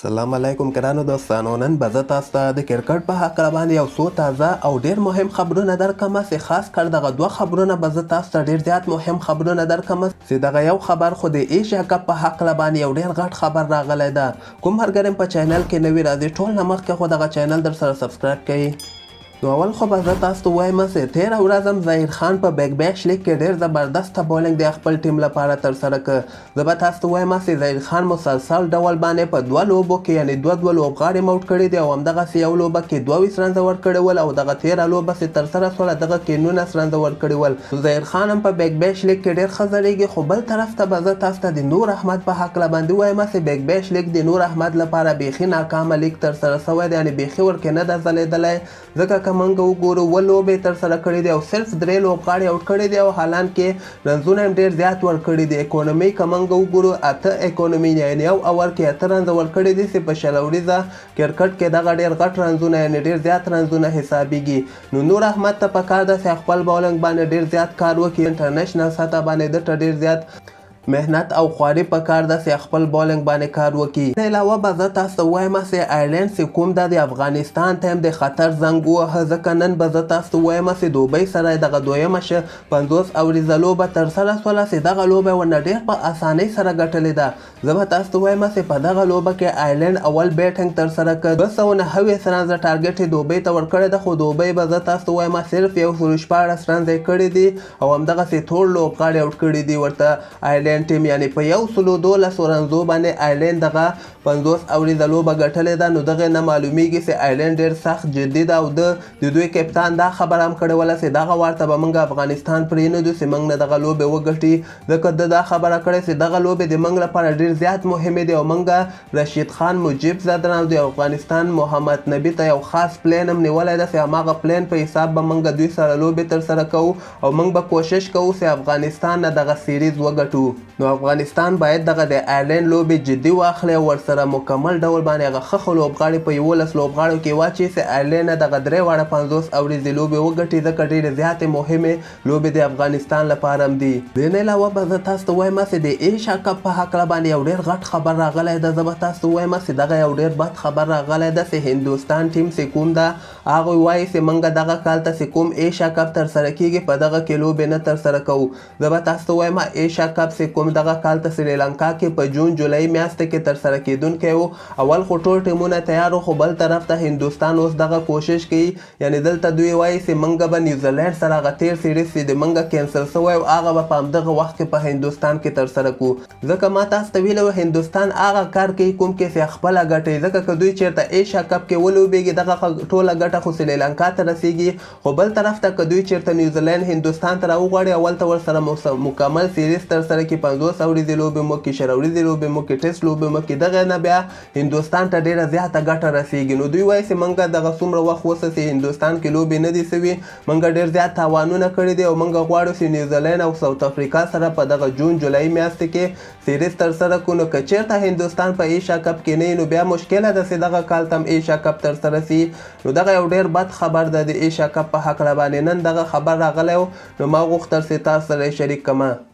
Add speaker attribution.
Speaker 1: سلام علیکم ګرانو دوستانو، نن به زه تاسو ته د کرکټ په هکله باندې یو څو تازه او ډېر مهم خبرونه درکړم چې خاص کر دغه دوه خبرونه به زه تاسو ته ډېر زیات مهم خبرونه درکړم چې دغه یو خبر خو د ایشیا کپ په هکله باندې یو ډېر غټ خبر راغلی ده. کوم ملګری په چینل کې نوي راځي ټول نه مخکې خو دغه چینل در سره سبسکرایب کړئ. نو اول خو به زه تاسو ته وایم چې تېره ورځ هم ظهیر خان په بیګ بیش لیګ کې ډېر زبردسته بولینګ د خپل ټیم لپاره ترسره کړ. زه به تاسو ته وایم چې ظهیر خان مسلسل ډول باندې په دوه لوبو کې یعنې دوه لوبغاړي موټ کړي دي او همدغسې یو لوبه کې 22 رنزه ورکړي ول او دغه تېره لوبه چې ترسره شوله دغه کې 19 رنزه ورکړي ول. ظهیر خان هم په بیګ بیش لیګ کې ډېر ښه ځلېږي، خو بل طرف ته به زه تاسو ته د نور احمد په هکله باندې وایم چې بیګ بیش لیګ د نور احمد لپاره بیخي ناکامه لیګ ترسره شوی دی، یعنې بیخي ورکې نه ده ځلېدلی. ځکه که موږ وګورو و لوبې ترسره کړي دي او صرف 3 لوبغاړي اوټ کړي دي او حالان کې رنزونه هم ډېر زیات ورکړي دي. اکونومي که موږ وګورو 8 اکونومي یعنې یو اوور کې 8 رنزه ورکړي دي چې په شلوریزه کرکټ کې دغه ډېر غټ رنزونه یعنې ډېر زیات رنزونه حسابیږي. نو نور احمد ته پکار ده چې خپل بولنګ باندې ډېر زیات کار وکړي، انټرنیشنل سطح باندې ده ته ډېر زیات مهنت او خواري پکار ده چې خپل بولنګ باندې کار وکړي. نه علاوه به زه تاسو ته وایم چې آیرلینډ چې کوم ده د افغانستان ته هم د خطر زنګ ووهه، ځکه نن به زه تاسو ته وایم چې دوبۍ سره یې دغه دویمه 50 اوریزه لوبه ترسره شوله چې دغه لوبه یې ورنه ډېر په اسانۍ سره ګټلې ده. زه به تاسو ته وایم چې په دغه لوبه کې آیرلینډ اول بیټینګ ترسره کړ، 209 رنزه ټارګټ یې دوبۍ ته ورکړی ده، خو دوبۍ به زه تاسو ته وایم صرف 114 رنزه یې کړي دي او همدغسې ټول لوبغاړي اوټ کړي دي ورته آیرلینډ ټیم، یعنې په 112 رنزو باندې آیرلینډ دغه 50 اوریزه لوبه ګټلې ده. نو دغه نه معلومیږي چې آیرلینډ ډېر سخت جدي ده او د دوی کپتان دا خبره هم کړې وله چې دغه وار ته به موږ افغانستان پرېنږدو چې موږ نه دغه لوبې وګټي، ځکه ده دا خبره کړې چې دغه لوبې د موږ لپاره ډېر زیات مهمې دي او موږ رشید خان مجیب زدران او د افغانستان محمد نبي ته یو خاص پلین هم نیولی ده چې هماغه پلین په حساب به موږ دوی سره لوبې ترسره کوو او موږ به کوشش کوو چې افغانستان نه دغه سیریز وګټو. نو افغانستان باید دغه د آیرلینډ لوبې جدي واخلي او ورسره مکمل ډول باندې هغه ښه لوبغاړي په 11 لوبغاړو کې واچوي چې آیرلینډ نه دغه 3 واړه 50 اوریزې لوبې وګټي، ځکه ډېرې زیاتې مهمې لوبې د افغانستان لپاره هم دي. د نه علاوه به زه تاسو ته وایم چې د ایشیا کپ په هکله باندې یو ډېر غټ خبر راغلی ده. زه به تاسو ته وایم چې دغه یو ډېر بد خبر راغلی ده چې هندوستان ټیم چې کوم ده هغوی وایي چې موږ دغه کال ته چې کوم ایشیا کپ ترسره کیږي په دغه کې لوبې نه ترسره کوو. زه به تاسو ته وایم ایشیا کپ چې کوم دغه کال ته سریلانکا کې په جون جولای میاشت کې ترسره کیدونکی و. اول خو ټول ټیمونه تیار وو، خو بل طرف ته هندوستان اوس دغه کوشش کوي، یعنې دلته دوی وایي چې موږ به نیوزیلینډ سره هغه تیر سیریز چې د موږ کینسل شوی او هغه به په همدغه وخت کې په هندوستان کې ترسره کړو. ځکه ما تاسو ته ویلي وو هندوستان هغه کار کوي کوم کې چې خپله ګټي، ځکه که دوی چېرته ایشیا کپ کې ولوبېږي دغه ټوله ګټه خو سریلانکا ته رسیږي، خو بل طرف ته که دوی چېرته نیوزیلینډ هندوستان ته راوغواړي اول ته ورسره مکمل سیریز ترسره کړي، 50 اوریزې لوبې مو کې، شلوریزې لوبې مو کې، ټیسټ لوبې مو کې، دغه نه بیا هندوستان ته ډېره زیاته ګټه رسیږي. نو دوی وایي چې موږ دغه څومره وخت اوسه چې هندوستان کې لوبې نه دي سوي، موږ ډېر زیات تاوانونه کړي دي او موږ غواړو چې نیوزیلینډ او ساوت افریقا سره په دغه جون جولای میاشت کې سیریز ترسره کړو. نو که چېرته هندوستان په ایشیا کپ کې نه وي نو بیا مشکله ده چې دغه کال ته هم ایشیا کپ ترسره سي. نو دغه یو ډېر بد خبر ده د ایشیا کپ په هکله باندې نن دغه خبر راغلی و، نو ما غوښتل چې تاسو سره یې شریک کړم.